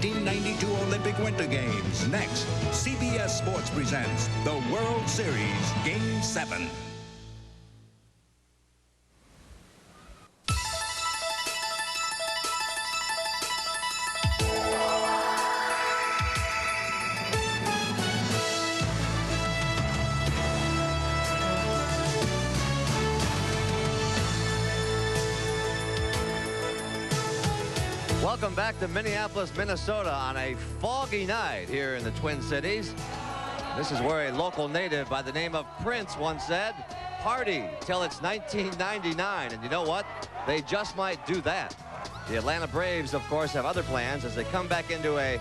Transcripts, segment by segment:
1992 Olympic Winter Games. Next, CBS Sports presents the World Series Game 7. Welcome back to Minneapolis, Minnesota on a foggy night here in the Twin Cities. This is where a local native by the name of Prince once said, "Party till it's 1999." And you know what? They just might do that. The Atlanta Braves, of course, have other plans as they come back into a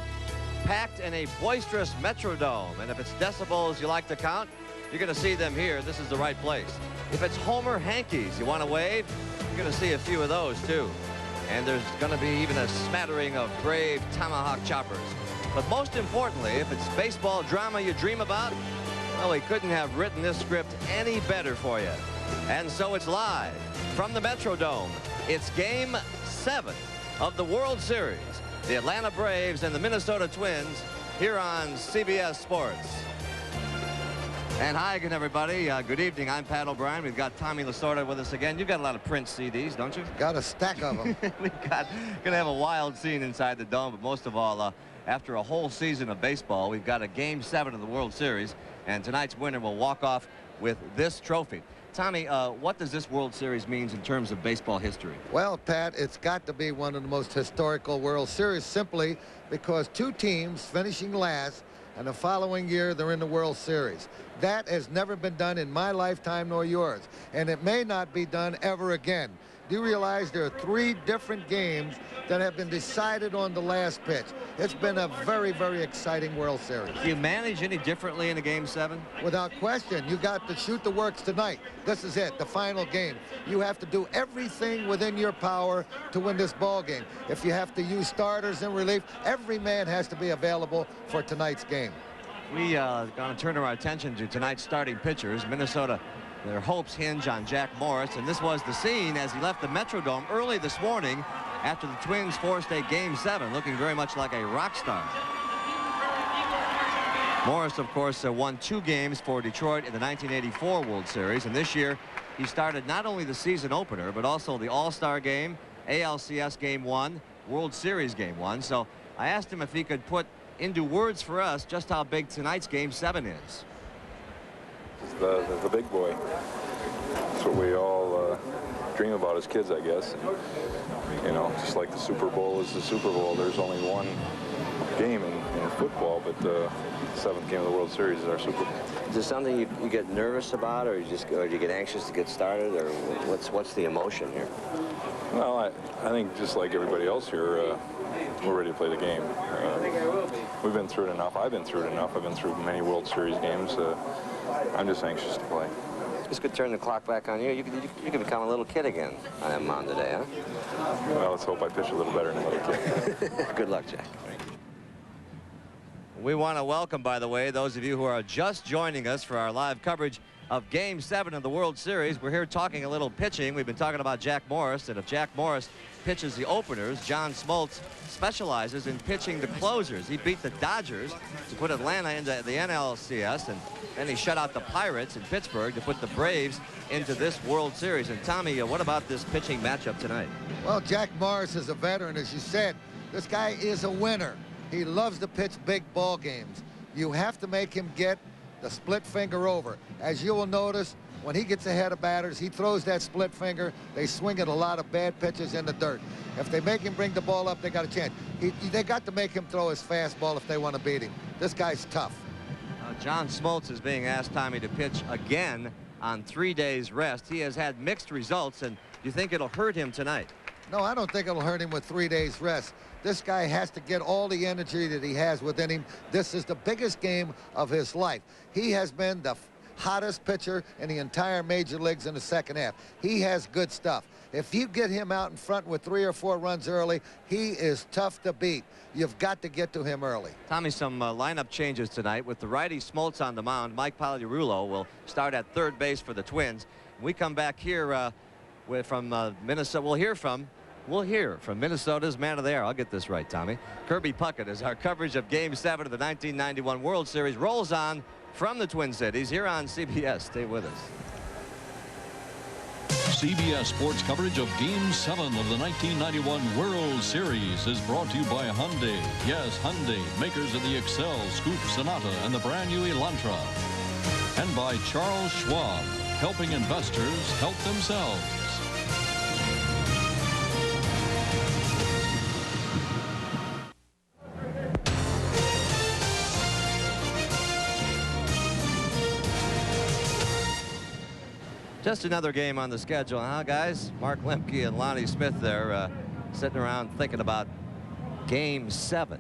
packed and a boisterous Metrodome. And if it's decibels you like to count, you're going to see them here. This is the right place. If it's Homer Hankies you want to wave, you're going to see a few of those, too. And there's going to be even a smattering of brave tomahawk choppers. But most importantly, if it's baseball drama you dream about, well, we couldn't have written this script any better for you. And so it's live from the Metrodome. It's Game 7 of the World Series. The Atlanta Braves and the Minnesota Twins here on CBS Sports. And hi again, everybody. Good evening. I'm Pat O'Brien. We've got Tommy Lasorda with us again. You've got a lot of Prince CDs, don't you? Got a stack of them. Gonna have a wild scene inside the dome, but most of all, after a whole season of baseball, we've got a Game 7 of the World Series, and tonight's winner will walk off with this trophy. Tommy, what does this World Series mean in terms of baseball history? Well, Pat, it's got to be one of the most historical World Series simply because two teams finishing last, and the following year they're in the World Series. That has never been done in my lifetime nor yours, and it may not be done ever again. Do you realize there are 3 different games that have been decided on the last pitch? It's been a very, very exciting World Series. Do you manage any differently in a Game 7? Without question. You got to shoot the works tonight. This is it, the final game. You have to do everything within your power to win this ball game. If you have to use starters in relief, every man has to be available for tonight's game. We are going to turn our attention to tonight's starting pitchers. Minnesota, their hopes hinge on Jack Morris, and this was the scene as he left the Metrodome early this morning after the Twins forced a Game 7, looking very much like a rock star. Morris, of course, won 2 games for Detroit in the 1984 World Series, and this year he started not only the season opener, but also the All-Star Game, ALCS Game 1, World Series Game 1. So I asked him if he could put into words for us just how big tonight's Game 7 is. The big boy. That's what we all dream about as kids, I guess. And, you know, just like the Super Bowl is the Super Bowl, there's only one game in football, but the 7th game of the World Series is our Super Bowl. Is this something you get nervous about, or do you get anxious to get started, or what's the emotion here? Well, I think just like everybody else here, we're ready to play the game. We've been through it enough. I've been through it enough. I've been through many World Series games. I'm just anxious to play. This could turn the clock back on you. You could become a little kid again on that mound today, huh? Well, let's hope I pitch a little better than a little kid. Good luck, Jack. We want to welcome, by the way, those of you who are just joining us for our live coverage of Game 7 of the World Series. We're here talking a little pitching. We've been talking about Jack Morris, and if Jack Morris pitches the openers, John Smoltz specializes in pitching the closers. He beat the Dodgers to put Atlanta into the NLCS, and then he shut out the Pirates in Pittsburgh to put the Braves into this World Series. And Tommy, what about this pitching matchup tonight? Well, Jack Morris is a veteran, as you said. This guy is a winner. He loves to pitch big ball games. You have to make him get the split finger over. As you will notice, when he gets ahead of batters, he throws that split finger. They swing at a lot of bad pitches in the dirt. If they make him bring the ball up, they got a chance. They got to make him throw his fastball if they want to beat him. This guy's tough. John Smoltz is being asked, Tommy, to pitch again on 3 days rest. He has had mixed results, and do you think it'll hurt him tonight? No, I don't think it'll hurt him with 3 days rest. This guy has to get all the energy that he has within him. This is the biggest game of his life. He has been the hottest pitcher in the entire major leagues in the second half. He has good stuff. If you get him out in front with 3 or 4 runs early, he is tough to beat. You've got to get to him early. Tommy, some lineup changes tonight. With the righty Smoltz on the mound, Mike Pagliarulo will start at third base for the Twins. When we come back here from Minnesota, we'll hear from we'll hear from Minnesota's man of the hour. I'll get this right, Tommy. Kirby Puckett, as our coverage of Game 7 of the 1991 World Series rolls on from the Twin Cities here on CBS. Stay with us. CBS Sports coverage of Game 7 of the 1991 World Series is brought to you by Hyundai. Yes, Hyundai, makers of the Excel, Scoop, Sonata, and the brand new Elantra. And by Charles Schwab, helping investors help themselves. Just another game on the schedule, huh, guys? Mark Lemke and Lonnie Smith there sitting around thinking about Game 7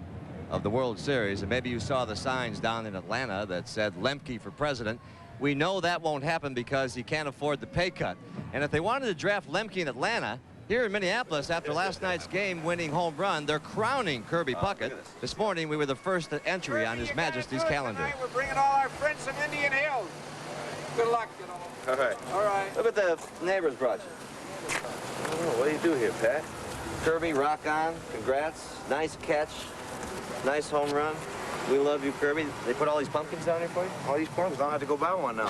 of the World Series. And maybe you saw the signs down in Atlanta that said Lemke for president. We know that won't happen because he can't afford the pay cut. And if they wanted to draft Lemke in Atlanta, here in Minneapolis, after last night's game-winning home run, they're crowning Kirby Puckett. This morning, we were the first entry on His Majesty's calendar. We're bringing all our friends from Indian Hills. Good luck, you know. All right. All right. Look at the neighbors brought you. Oh, what do you do here, Pat? Kirby, rock on. Congrats. Nice catch. Nice home run. We love you, Kirby. They put all these pumpkins down here for you? All these pumpkins, I don't have to go buy one now.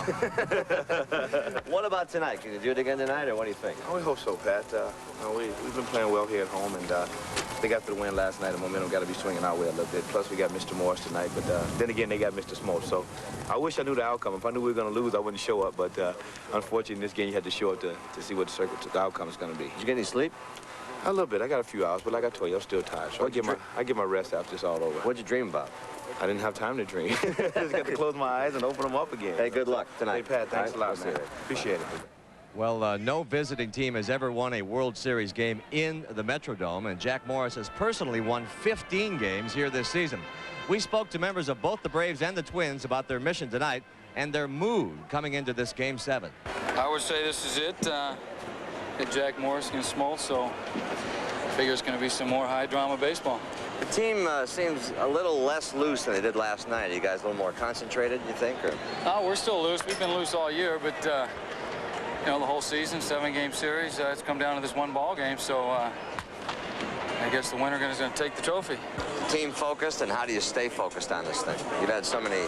What about tonight? Can you do it again tonight, or what do you think? Oh, we hope so, Pat. We've been playing well here at home, and I think after the win last night, the momentum got to be swinging our way a little bit. Plus, we got Mr. Morris tonight, but then again, they got Mr. Smoke. So I wish I knew the outcome. If I knew we were going to lose, I wouldn't show up. But unfortunately, in this game, you had to show up to see what the outcome is going to be. Did you get any sleep? A little bit. I got a few hours, but like I told you, I'm still tired. So I get my rest after it's all over. What'd you dream about? I didn't have time to dream. Just got to close my eyes and open them up again. Hey, good luck tonight. Hey, Pat, thanks a lot, man. Appreciate it. Well, no visiting team has ever won a World Series game in the Metrodome, and Jack Morris has personally won 15 games here this season. We spoke to members of both the Braves and the Twins about their mission tonight and their mood coming into this Game 7. I would say this is it. Hit Jack Morris against Smoltz, so I figure it's going to be some more high-drama baseball. The team seems a little less loose than they did last night. Are you guys a little more concentrated, you think? Or? Oh, we're still loose. We've been loose all year, but you know, the whole season, 7-game series, it's come down to this one ball game, so I guess the winner is going to take the trophy. Team focused, and how do you stay focused on this thing? You've had so many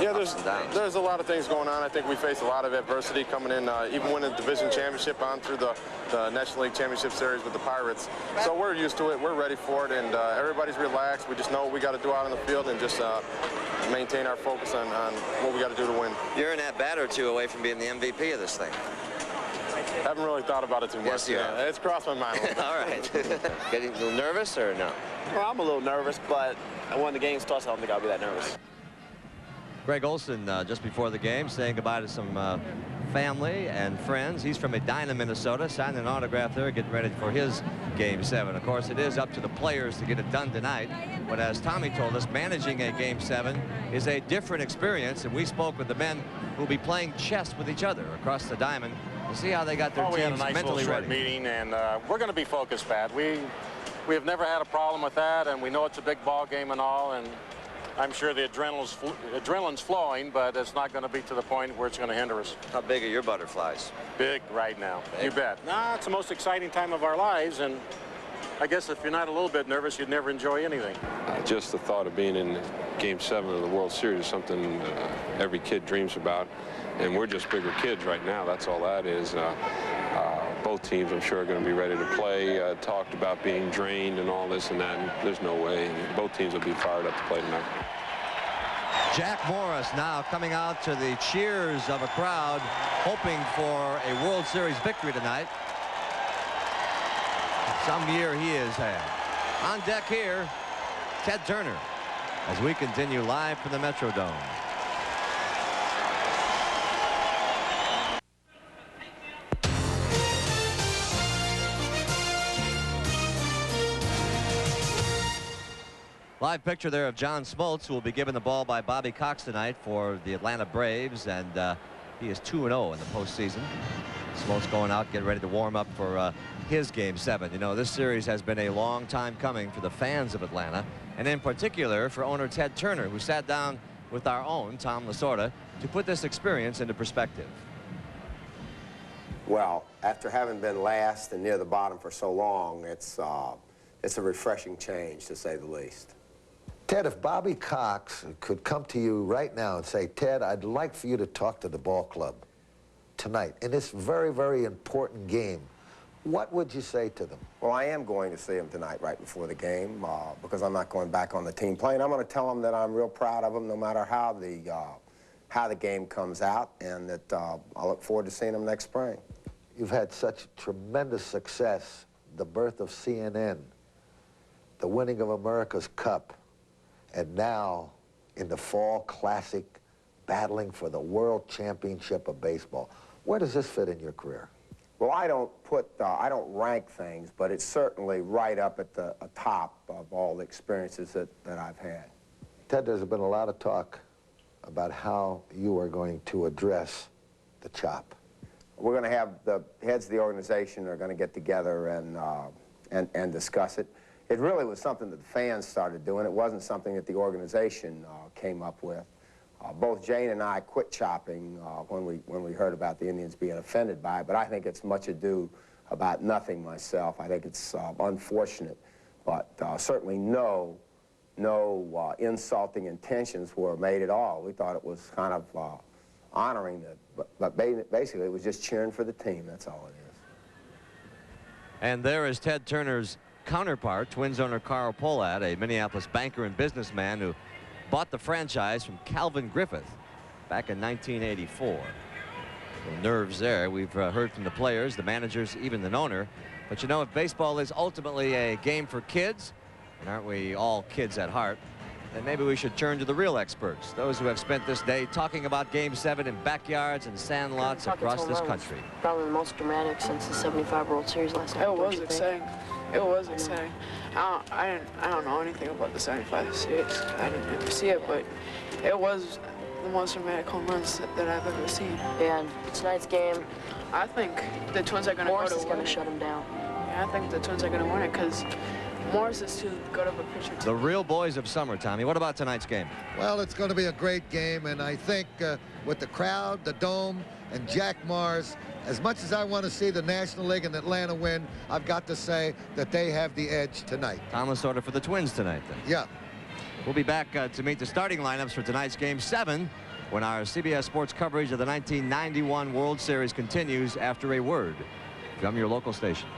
ups and downs. There's a lot of things going on. I think we face a lot of adversity coming in, even winning the division championship on through the National League Championship Series with the Pirates. So we're used to it. We're ready for it, and everybody's relaxed. We just know what we got to do out on the field and just maintain our focus on what we got to do to win. You're an at-bat or two away from being the MVP of this thing. I haven't really thought about it too much. Yes, you have. It's crossed my mind a little bit. All right. Getting a little nervous or no? Well, I'm a little nervous, but when the game starts, I don't think I'll be that nervous. Greg Olson, just before the game, saying goodbye to some family and friends. He's from Edina, Minnesota, signed an autograph there, getting ready for his Game 7. Of course, it is up to the players to get it done tonight. But as Tommy told us, managing a Game 7 is a different experience. And we spoke with the men who will be playing chess with each other across the diamond to see how they got their we had a teams nice mentally little short ready. meeting, and we're going to be focused, Pat. We have never had a problem with that, and we know it's a big ball game and all, and I'm sure the adrenaline's flowing, but it's not going to be to the point where it's going to hinder us. How big are your butterflies? Big right now. Big. You bet. Nah, it's the most exciting time of our lives, and I guess if you're not a little bit nervous, you'd never enjoy anything. Just the thought of being in Game 7 of the World Series is something every kid dreams about, and we're just bigger kids right now. That's all that is. Both teams, I'm sure, are going to be ready to play. Talked about being drained and all this and that, and there's no way. Both teams will be fired up to play tonight. Jack Morris now coming out to the cheers of a crowd, hoping for a World Series victory tonight. Some year he has had. On deck here, Ted Turner, as we continue live from the Metrodome. Live picture there of John Smoltz, who will be given the ball by Bobby Cox tonight for the Atlanta Braves, and he is 2-0 in the postseason. Smoltz going out, getting ready to warm up for his Game 7. You know, this series has been a long time coming for the fans of Atlanta, and in particular for owner Ted Turner, who sat down with our own Tom Lasorda to put this experience into perspective. Well, after having been last and near the bottom for so long, it's a refreshing change, to say the least. Ted, if Bobby Cox could come to you right now and say, Ted, I'd like for you to talk to the ball club tonight in this very, very important game, what would you say to them? Well, I am going to see them tonight right before the game because I'm not going back on the team plane. I'm going to tell them that I'm real proud of them no matter how the game comes out, and that I look forward to seeing them next spring. You've had such tremendous success, the birth of CNN, the winning of America's Cup, and now in the Fall Classic, battling for the World Championship of Baseball. Where does this fit in your career? Well, I don't rank things, but it's certainly right up at the top of all the experiences that I've had. Ted, there's been a lot of talk about how you are going to address the chop. We're going to have the heads of the organization are going to get together and discuss it. It really was something that the fans started doing. It wasn't something that the organization came up with. Both Jane and I quit chopping when we heard about the Indians being offended by it, but I think it's much ado about nothing myself. I think it's unfortunate, but certainly no insulting intentions were made at all. We thought it was kind of honoring it, but basically it was just cheering for the team. That's all it is. And there is Ted Turner's counterpart, Twins owner Carl Pohlad, a Minneapolis banker and businessman who bought the franchise from Calvin Griffith back in 1984. The nerves there. We've heard from the players, the managers, even the owner. But you know, if baseball is ultimately a game for kids, and aren't we all kids at heart, then maybe we should turn to the real experts, those who have spent this day talking about Game 7 in backyards and sandlots across this country. Probably the most dramatic since the '75 World Series last night. It was exciting. It was exciting. I don't know anything about the '75 series. I didn't ever see it, but it was the most dramatic home runs that I've ever seen. And tonight's game, I think the Twins are going to go to Morris is going to shut him down. Yeah, I think the Twins are going to win it because Morris is too good of a pitcher. The real boys of summer, Tommy. What about tonight's game? Well, it's going to be a great game, and I think with the crowd, the dome, and Jack Mars, as much as I want to see the National League and Atlanta win, I've got to say that they have the edge tonight. Thomas order for the Twins tonight, then. Yeah. We'll be back to meet the starting lineups for tonight's Game 7 when our CBS Sports coverage of the 1991 World Series continues after a word from your local station.